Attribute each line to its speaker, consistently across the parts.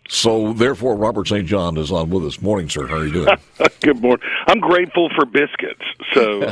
Speaker 1: So, therefore, Robert St. John is on with us. Morning, sir. How are you doing?
Speaker 2: Good morning. I'm grateful for biscuits, so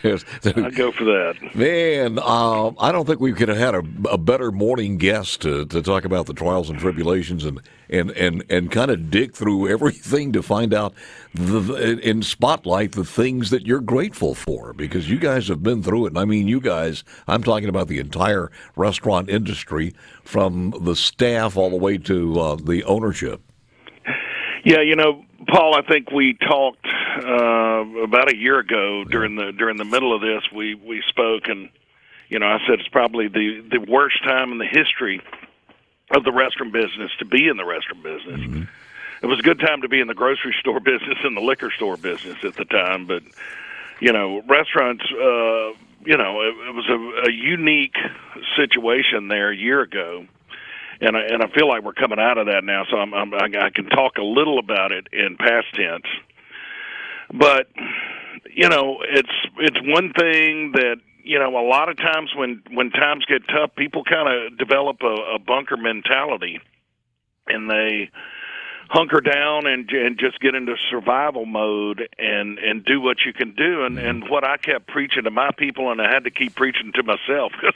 Speaker 1: Yes.
Speaker 2: I go for that.
Speaker 1: Man, I don't think we could have had a better morning guest to talk about the trials and tribulations and kind of dig through everything to find out in spotlight the things that you're grateful for, because you guys have been through it. And I mean, you guys, I'm talking about the entire restaurant industry, from the staff all the way to the ownership.
Speaker 2: Yeah, Paul, I think we talked about a year ago during the middle of this. We spoke, and I said it's probably the worst time in the history of the restaurant business to be in the restaurant business. Mm-hmm. It was a good time to be in the grocery store business and the liquor store business at the time, but restaurants. It was a unique situation there a year ago. And I feel like we're coming out of that now, so I can talk a little about it in past tense. But it's one thing that a lot of times when times get tough, people kind of develop a bunker mentality, and they hunker down and just get into survival mode and do what you can do. And what I kept preaching to my people, and I had to keep preaching to myself, because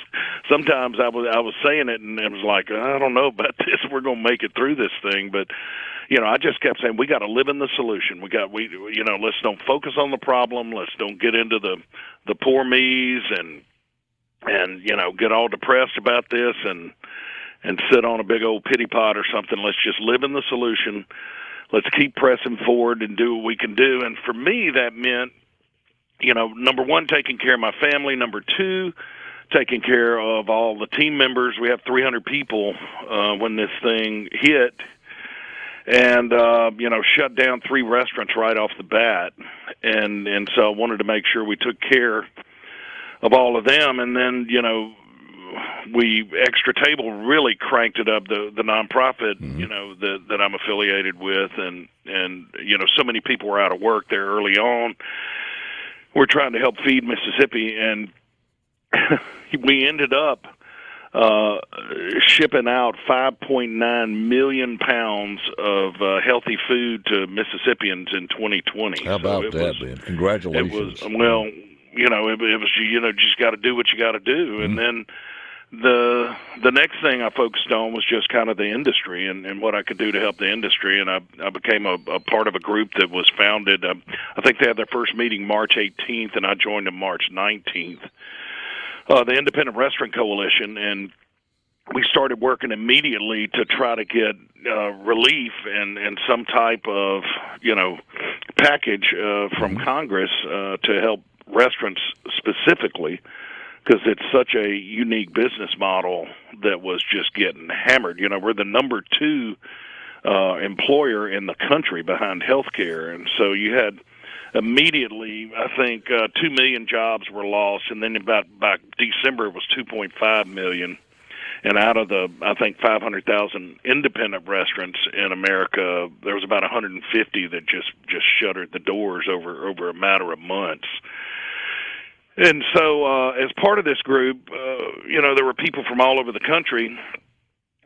Speaker 2: sometimes I was saying it and it was like, I don't know about this. We're going to make it through this thing. But, I just kept saying, we got to live in the solution. Let's don't focus on the problem. Let's don't get into the poor me's and get all depressed about this and sit on a big old pity pot or something. Let's just live in the solution. Let's keep pressing forward and do what we can do. And for me, that meant, number one, taking care of my family. Number two, taking care of all the team members. We have 300 people when this thing hit, and shut down 3 restaurants right off the bat. And so I wanted to make sure we took care of all of them. And then, we Extra Table really cranked it up, the nonprofit, mm-hmm. that I'm affiliated with, and so many people were out of work there early on. We're trying to help feed Mississippi, and we ended up shipping out 5.9 million pounds of healthy food to Mississippians in 2020.
Speaker 1: How about that, man? Congratulations.
Speaker 2: It was just got to do what you got to do, mm-hmm. and then. The next thing I focused on was just kind of the industry and what I could do to help the industry, and I became a part of a group that was founded. I think they had their first meeting March 18th, and I joined them March 19th. The Independent Restaurant Coalition, and we started working immediately to try to get relief and some type of package from Congress to help restaurants specifically, because it's such a unique business model that was just getting hammered. We're the number 2 employer in the country behind healthcare, and so you had immediately, I think, 2 million jobs were lost, and then by December it was 2.5 million. And out of the, I think, 500,000 independent restaurants in America, there was about 150 that just shuttered the doors over a matter of months. And so, as part of this group, there were people from all over the country,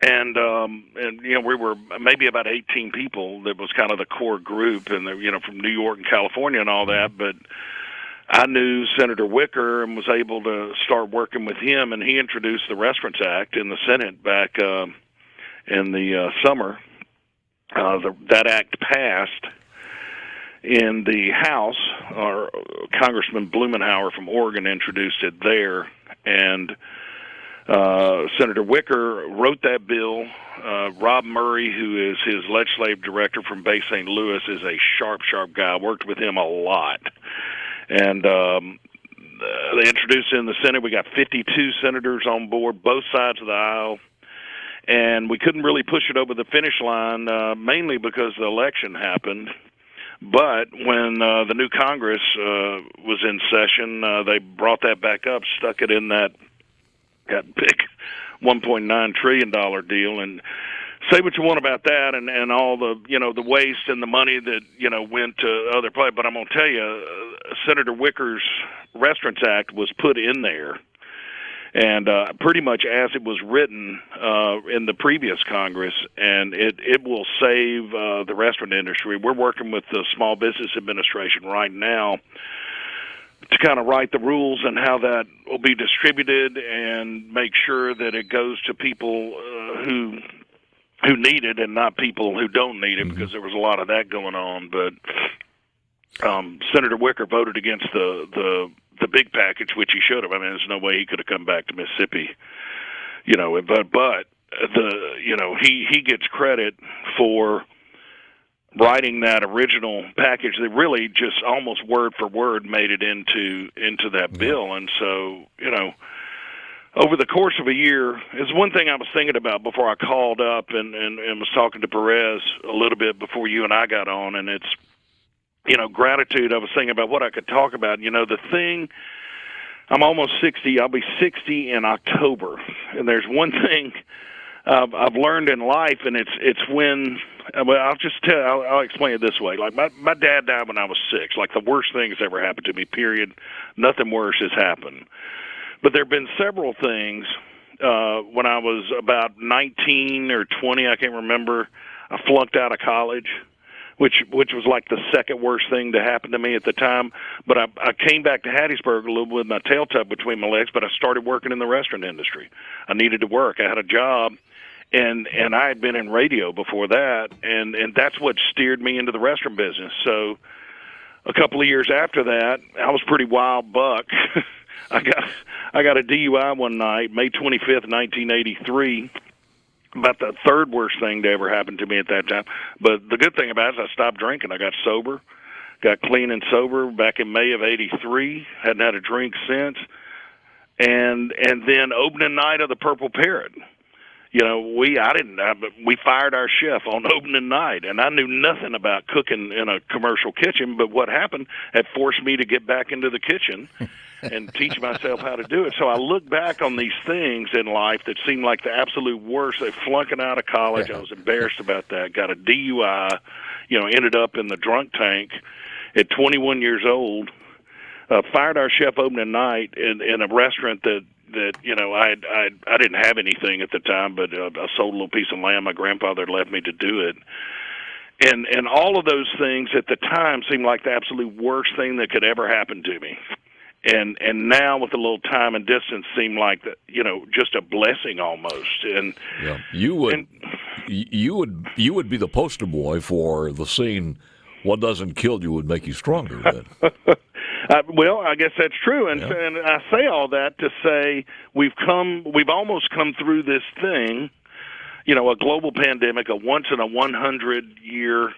Speaker 2: and we were maybe about 18 people. That was kind of the core group, and from New York and California and all that. But I knew Senator Wicker and was able to start working with him, and he introduced the Restaurants Act in the Senate back in the summer. That act passed. In the House, our Congressman Blumenauer from Oregon introduced it there, and Senator Wicker wrote that bill. Rob Murray, who is his legislative director from Bay St. Louis, is a sharp guy. I worked with him a lot. And they introduced it in the Senate. We got 52 senators on board, both sides of the aisle. And we couldn't really push it over the finish line, mainly because the election happened. But when the new Congress was in session, they brought that back up, stuck it in that big $1.9 trillion deal. And say what you want about that and all the, the waste and the money that, went to other places. But I'm going to tell you, Senator Wicker's Restaurants Act was put in there. and pretty much as it was written in the previous Congress, and it will save the restaurant industry. We're working with the Small Business Administration right now to kind of write the rules and how that will be distributed and make sure that it goes to people who need it and not people who don't need it, because there was a lot of that going on. But Senator Wicker voted against the big package, which he should have. I mean, there's no way he could have come back to Mississippi, but he gets credit for writing that original package that really just almost word for word made it into that bill. And so, over the course of a year, is one thing I was thinking about before I called up and was talking to Perez a little bit before you and I got on, and it's, gratitude. I was thinking about what I could talk about. The thing, I'm almost 60. I'll be 60 in October. And there's one thing I've learned in life, and it's when, I'll explain it this way. Like my dad died when I was 6. Like the worst thing that's ever happened to me, period. Nothing worse has happened. But there have been several things. When I was about 19 or 20, I can't remember, I flunked out of college, which was like the second worst thing to happen to me at the time. But I came back to Hattiesburg a little with my tail tucked between my legs, but I started working in the restaurant industry. I needed to work. I had a job, and I had been in radio before that, and that's what steered me into the restaurant business. So a couple of years after that, I was a pretty wild buck. I got a DUI one night, May 25th, 1983. About the third worst thing to ever happen to me at that time. But the good thing about it is I stopped drinking. I got sober, got clean and sober back in May of '83. Hadn't had a drink since. And then opening night of the Purple Parrot. We fired our chef on opening night, and I knew nothing about cooking in a commercial kitchen, but what happened had forced me to get back into the kitchen and teach myself how to do it. So I look back on these things in life that seemed like the absolute worst. They flunking out of college. I was embarrassed about that. Got a DUI, ended up in the drunk tank at 21 years old. Fired our chef opening night in a restaurant that I didn't have anything at the time, but I sold a little piece of land. My grandfather had left me to do it. And all of those things at the time seemed like the absolute worst thing that could ever happen to me. And now with a little time and distance seem like just a blessing almost. And
Speaker 1: yeah, you would be the poster boy for the saying, "What doesn't kill you would make you stronger." Then.
Speaker 2: Well, I guess that's true, and I say all that to say we've almost come through this thing, a global pandemic, a once in a 100-year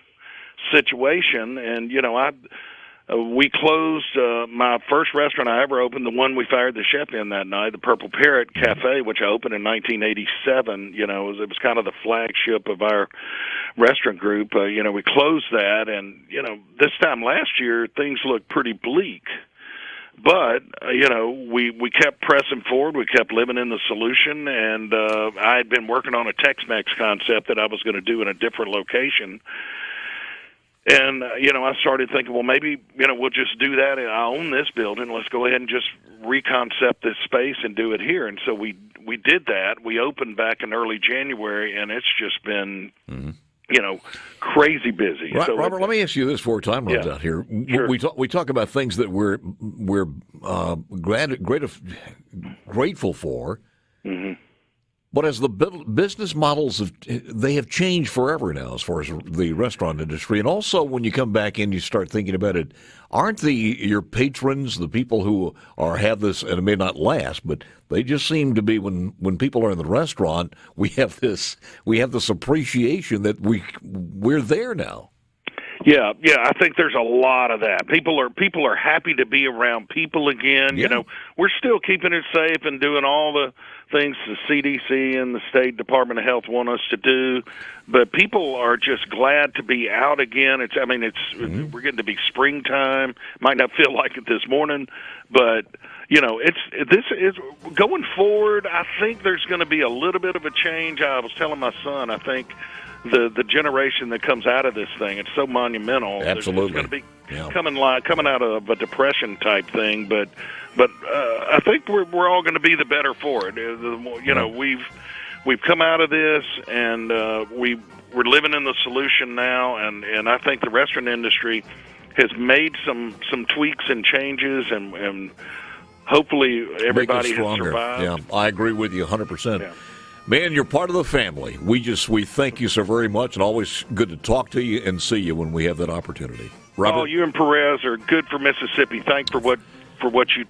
Speaker 2: situation, and we closed my first restaurant I ever opened, the one we fired the chef in that night, the Purple Parrot Cafe, which I opened in 1987. It was kind of the flagship of our restaurant group. We closed that, and this time last year things looked pretty bleak. But we kept pressing forward. We kept living in the solution, and I had been working on a Tex-Mex concept that I was going to do in a different location. And, I started thinking, well, maybe, we'll just do that. I own this building. Let's go ahead and just reconcept this space and do it here. And so we did that. We opened back in early January, and it's just been, crazy busy.
Speaker 1: Right,
Speaker 2: so
Speaker 1: Robert, let me ask you this before time runs out here.
Speaker 2: Sure.
Speaker 1: We talk about things that we're grateful for. Mm-hmm. But as the business models have changed forever now, as far as the restaurant industry, and also when you come back in, you start thinking about it. Aren't your patrons, the people who have this, and it may not last, but they just seem to be when people are in the restaurant, we have this appreciation that we're there now.
Speaker 2: Yeah, I think there's a lot of that. People are happy to be around people again.
Speaker 1: Yeah.
Speaker 2: We're still keeping it safe and doing all the things the CDC and the State Department of Health want us to do, but people are just glad to be out again. We're getting to be springtime. Might not feel like it this morning, but this is going forward. I think there's going to be a little bit of a change. I was telling my son, I think the generation that comes out of this thing, it's so monumental.
Speaker 1: Absolutely.
Speaker 2: coming out of a depression type thing. But I think we're all going to be the better for it. We've come out of this, and we're living in the solution now, and I think the restaurant industry has made some tweaks and changes, and hopefully everybody has survived.
Speaker 1: Yeah, I agree with you 100%.
Speaker 2: Yeah.
Speaker 1: Man, you're part of the family. We thank you so very much, and always good to talk to you and see you when we have that opportunity. Robert?
Speaker 2: Oh, you and Perez are good for Mississippi. Thank for what you